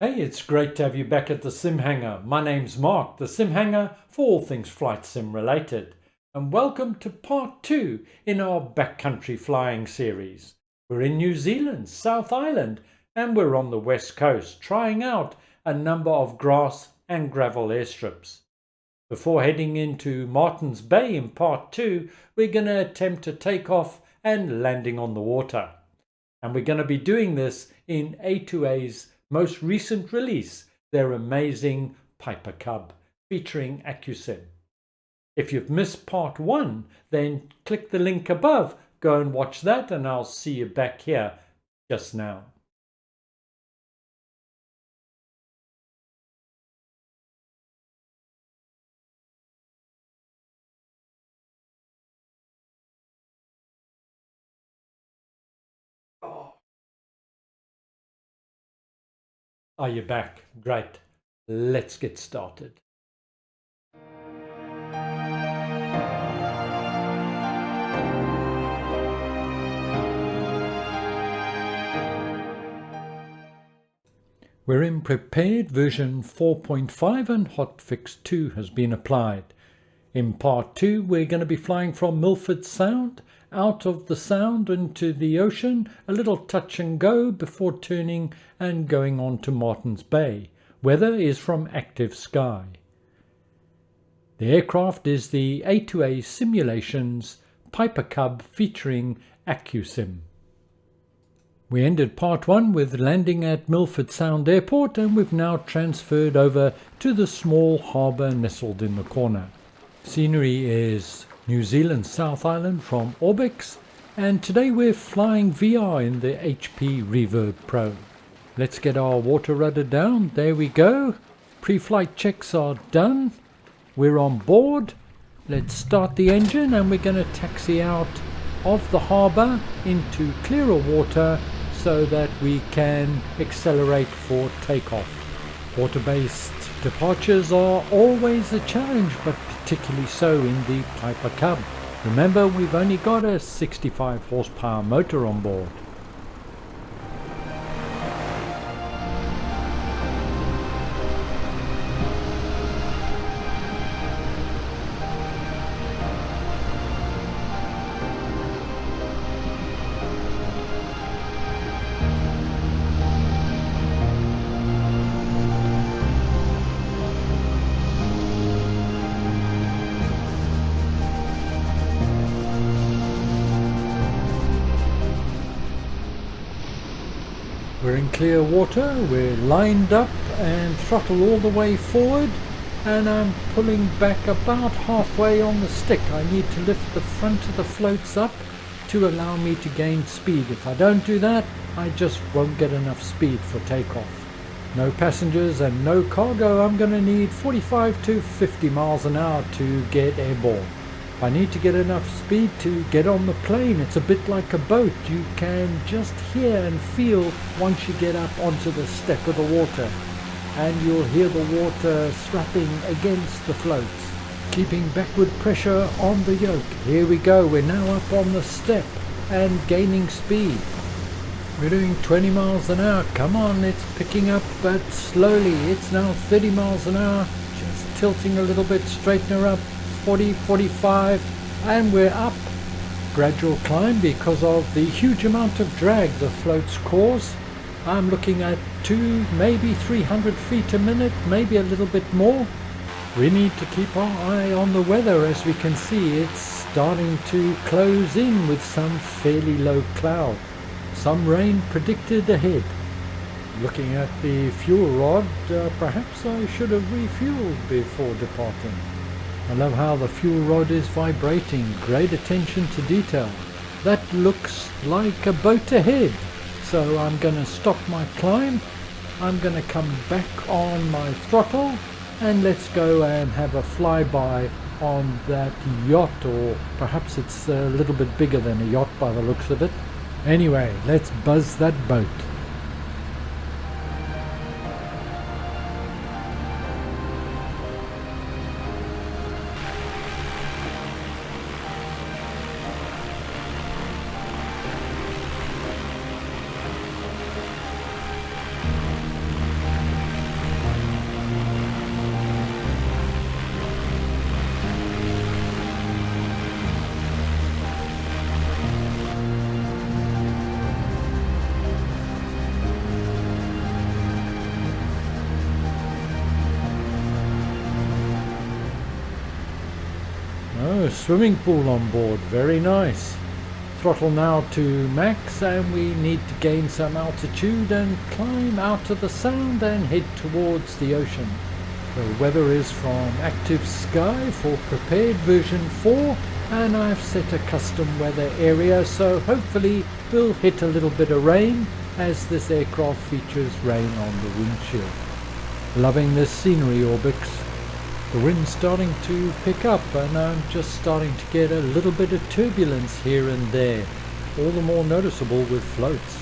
Hey, it's great to have you back at the SimHanger. My name's Mark, the SimHanger for all things flight sim related. And welcome to part 2 in our Backcountry Flying series. We're in New Zealand, South Island, and we're on the west coast trying out a number of grass and gravel airstrips. Before heading into Martins Bay in part 2, we're going to attempt a takeoff and landing on the water. And we're going to be doing this in A2A's most recent release, their amazing Piper Cub, featuring AccuSim. If you've missed part 1, then click the link above, go and watch that, and I'll see you back here just now. Are you back? Great. Let's get started. We're in prepared version 4.5 and hotfix 2 has been applied. In part 2 we're going to be flying from Milford Sound, out of the sound into the ocean, a little touch and go before turning and going on to Martins Bay. Weather is from active sky. The aircraft is the A2A Simulations Piper Cub featuring AccuSim. We ended part 1 with landing at Milford Sound Airport, and we've now transferred over to the small harbour nestled in the corner. Scenery is New Zealand South Island from Orbx, and today we're flying VR in the HP Reverb Pro. Let's get our water rudder down. There we go. Pre-flight checks are done. We're on board. Let's start the engine and we're going to taxi out of the harbour into clearer water so that we can accelerate for takeoff. Water-based departures are always a challenge, but particularly so in the Piper Cub. Remember, we've only got a 65 horsepower motor on board. We're in clear water, we're lined up and throttle all the way forward, and I'm pulling back about halfway on the stick. I need to lift the front of the floats up to allow me to gain speed. If I don't do that, I just won't get enough speed for takeoff. No passengers and no cargo. I'm going to need 45 to 50 miles an hour to get airborne. I need to get enough speed to get on the plane. It's a bit like a boat. You can just hear and feel once you get up onto the step of the water, and you'll hear the water slapping against the floats, keeping backward pressure on the yoke. Here we go. We're now up on the step and gaining speed. We're doing 20 miles an hour. Come on, it's picking up, but slowly. It's now 30 miles an hour. Just tilting a little bit, straighten her up. 40, 45, and we're up. Gradual climb because of the huge amount of drag the floats cause. I'm looking at 200, maybe 300 feet a minute, maybe a little bit more. We need to keep our eye on the weather. As we can see, it's starting to close in with some fairly low cloud. Some rain predicted ahead. Looking at the fuel rod, perhaps I should have refueled before departing. I love how the fuel rod is vibrating. Great attention to detail. That looks like a boat ahead. So I'm going to stop my climb. I'm going to come back on my throttle and let's go and have a flyby on that yacht, or perhaps it's a little bit bigger than a yacht by the looks of it. Anyway, let's buzz that boat. swimming pool on board, very nice. Throttle now to max, and we need to gain some altitude and climb out of the sound and head towards the ocean. The weather is from active sky for prepared version 4, and I've set a custom weather area, so hopefully we'll hit a little bit of rain, as this aircraft features rain on the windshield. Loving this scenery, Orbx. The wind's starting to pick up, and I'm just starting to get a little bit of turbulence here and there, all the more noticeable with floats.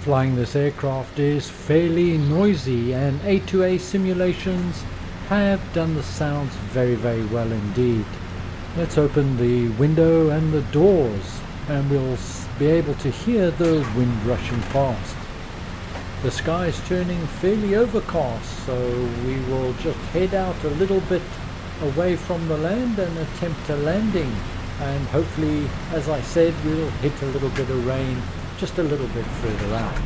Flying this aircraft is fairly noisy, and A2A Simulations have done the sounds very well indeed. Let's open the window and the doors, and we'll be able to hear the wind rushing past. The sky is turning fairly overcast, so we will just head out a little bit away from the land and attempt a landing, and hopefully, as I said, we'll hit a little bit of rain just a little bit further out.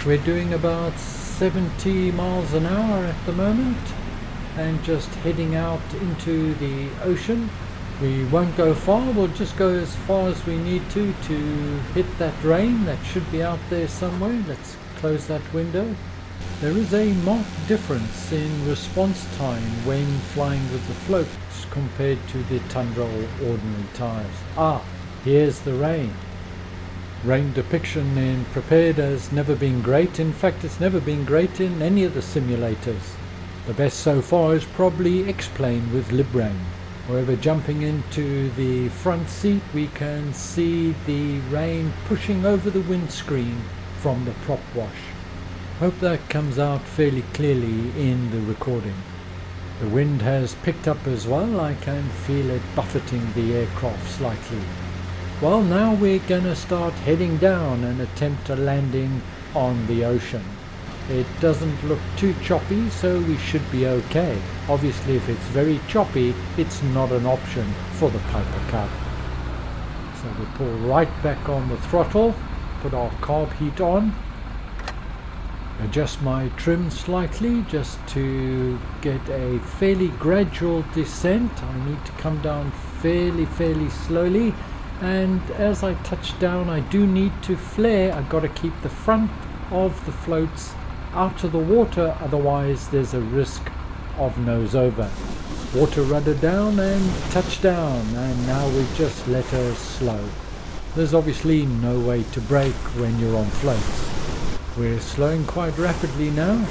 We're doing about 70 miles an hour at the moment, and just heading out into the ocean. We won't go far, we'll just go as far as we need to hit that rain that should be out there somewhere. Let's close that window. There is a marked difference in response time when flying with the floats compared to the Tundra or ordinary tyres. Here's the rain. Rain depiction in Prepared has never been great. In fact, it's never been great in any of the simulators. The best so far is probably X-Plane with LibRain. However, jumping into the front seat, we can see the rain pushing over the windscreen from the prop wash. Hope that comes out fairly clearly in the recording. The wind has picked up as well. I can feel it buffeting the aircraft slightly. Well, now we're going to start heading down and attempt a landing on the ocean. It doesn't look too choppy, so we should be okay. Obviously, if it's very choppy, it's not an option for the Piper Cub. So we'll pull right back on the throttle, put our carb heat on, adjust my trim slightly just to get a fairly gradual descent. I need to come down fairly slowly. And as I touch down, I do need to flare. I've got to keep the front of the floats out of the water, otherwise there's a risk of nose over. Water rudder down and touch down, and now we've just let her slow. There's obviously no way to brake when you're on floats. We're slowing quite rapidly now,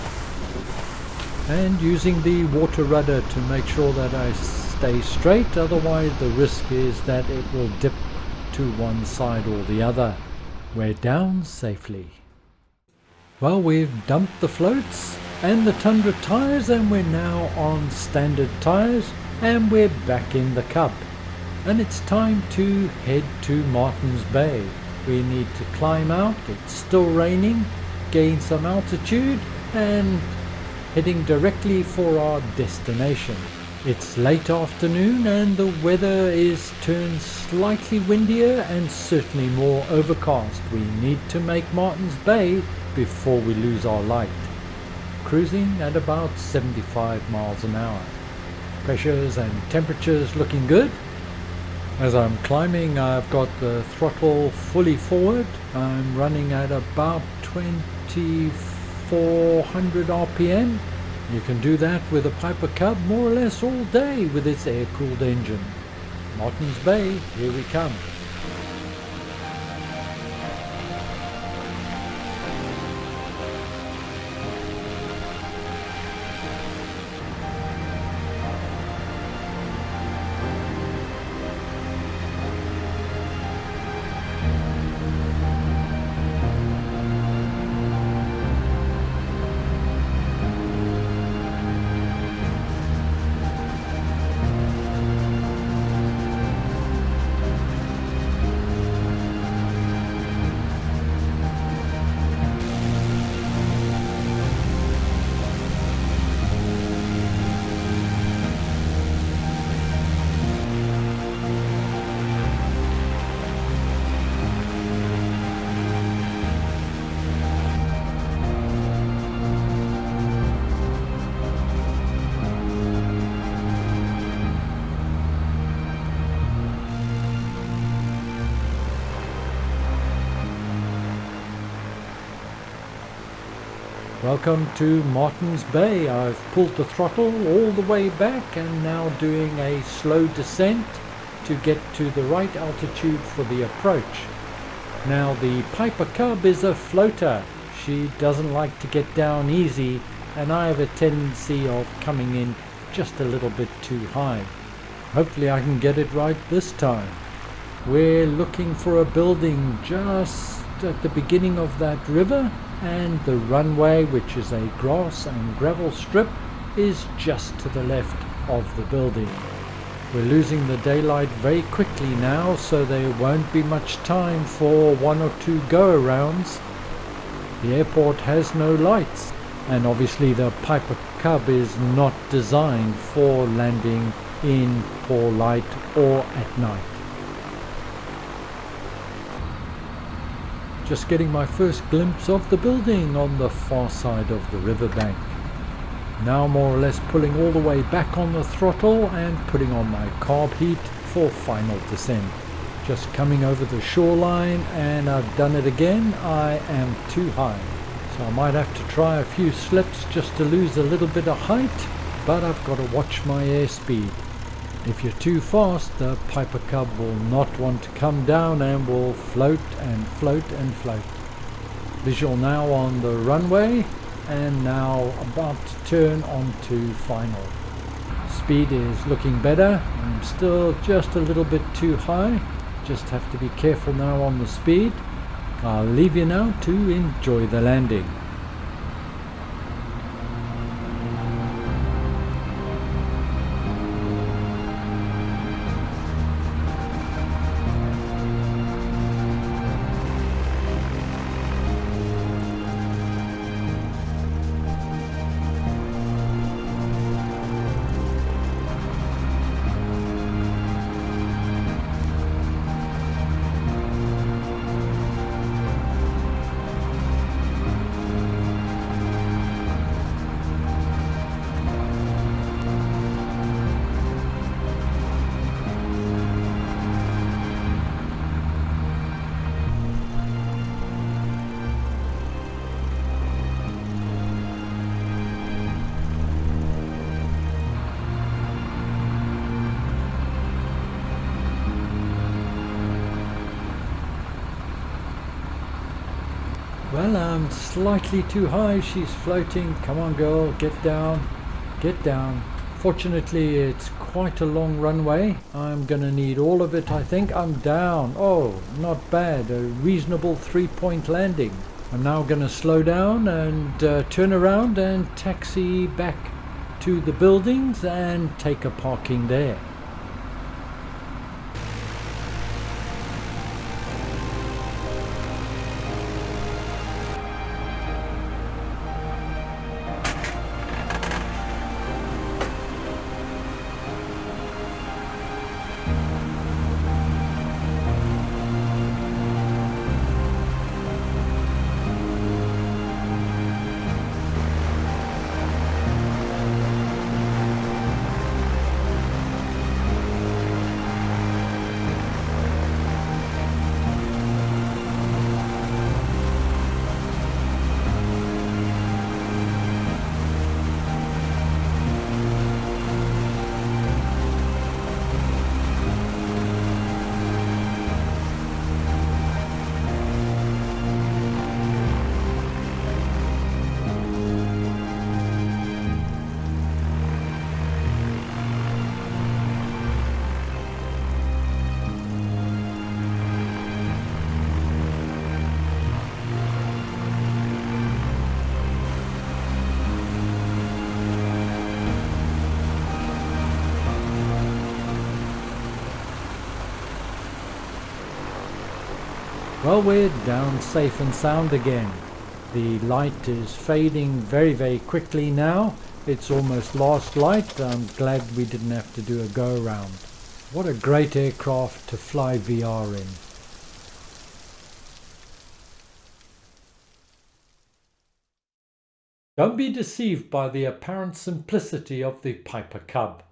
and using the water rudder to make sure that I stay straight, otherwise the risk is that it will dip to one side or the other. We're down safely. Well, we've dumped the floats and the Tundra tyres, and we're now on standard tyres, and we're back in the Cub. And it's time to head to Martins Bay. We need to climb out, it's still raining, gain some altitude, and heading directly for our destination. It's late afternoon and the weather is turned slightly windier and certainly more overcast. We need to make Martins Bay before we lose our light. Cruising at about 75 miles an hour. Pressures and temperatures looking good. As I'm climbing, I've got the throttle fully forward. I'm running at about 2400 RPM. You can do that with a Piper Cub more or less all day with its air-cooled engine. Martins Bay, here we come. Welcome to Martin's Bay. I've pulled the throttle all the way back and now doing a slow descent to get to the right altitude for the approach. Now the Piper Cub is a floater. She doesn't like to get down easy, and I have a tendency of coming in just a little bit too high. Hopefully I can get it right this time. We're looking for a building just at the beginning of that river, and the runway, which is a grass and gravel strip, is just to the left of the building. We're losing the daylight very quickly now, so there won't be much time for one or two go-arounds. The airport has no lights, and obviously the Piper Cub is not designed for landing in poor light or at night. Just getting my first glimpse of the building on the far side of the riverbank. Now more or less pulling all the way back on the throttle and putting on my carb heat for final descent. Just coming over the shoreline, and I've done it again. I am too high. So I might have to try a few slips just to lose a little bit of height, but I've got to watch my airspeed. If you're too fast, the Piper Cub will not want to come down and will float and float and float. Visual now on the runway, and now about to turn onto final. Speed is looking better. I'm still just a little bit too high. Just have to be careful now on the speed. I'll leave you now to enjoy the landing. Well, I'm slightly too high. She's floating. Come on, girl, get down, get down. Fortunately, it's quite a long runway. I'm gonna need all of it, I think. I'm down. Oh, not bad. A reasonable 3-point landing. I'm now gonna slow down and turn around and taxi back to the buildings and take a parking there. Well, we're down safe and sound again. The light is fading very, very quickly now. It's almost last light. I'm glad we didn't have to do a go around. What a great aircraft to fly VR in. Don't be deceived by the apparent simplicity of the Piper Cub.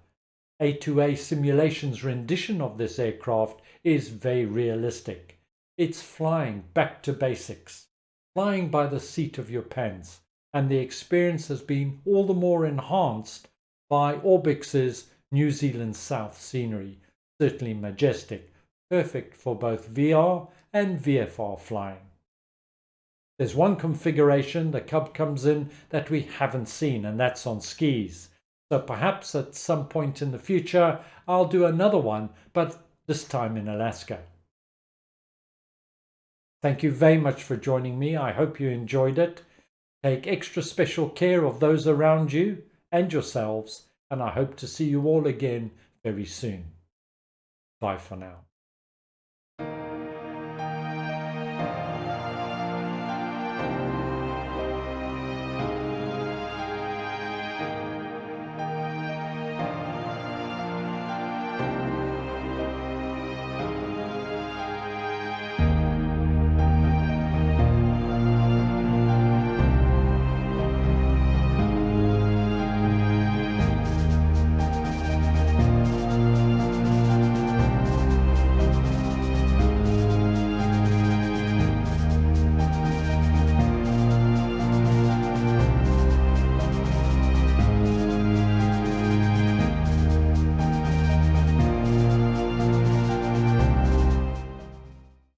A2A Simulations' rendition of this aircraft is very realistic. It's flying back to basics, flying by the seat of your pants, and the experience has been all the more enhanced by Orbx's New Zealand South scenery. Certainly majestic, perfect for both VR and VFR flying. There's one configuration the Cub comes in that we haven't seen, and that's on skis. So perhaps at some point in the future I'll do another one, but this time in Alaska. Thank you very much for joining me. I hope you enjoyed it. Take extra special care of those around you and yourselves, and I hope to see you all again very soon. Bye for now.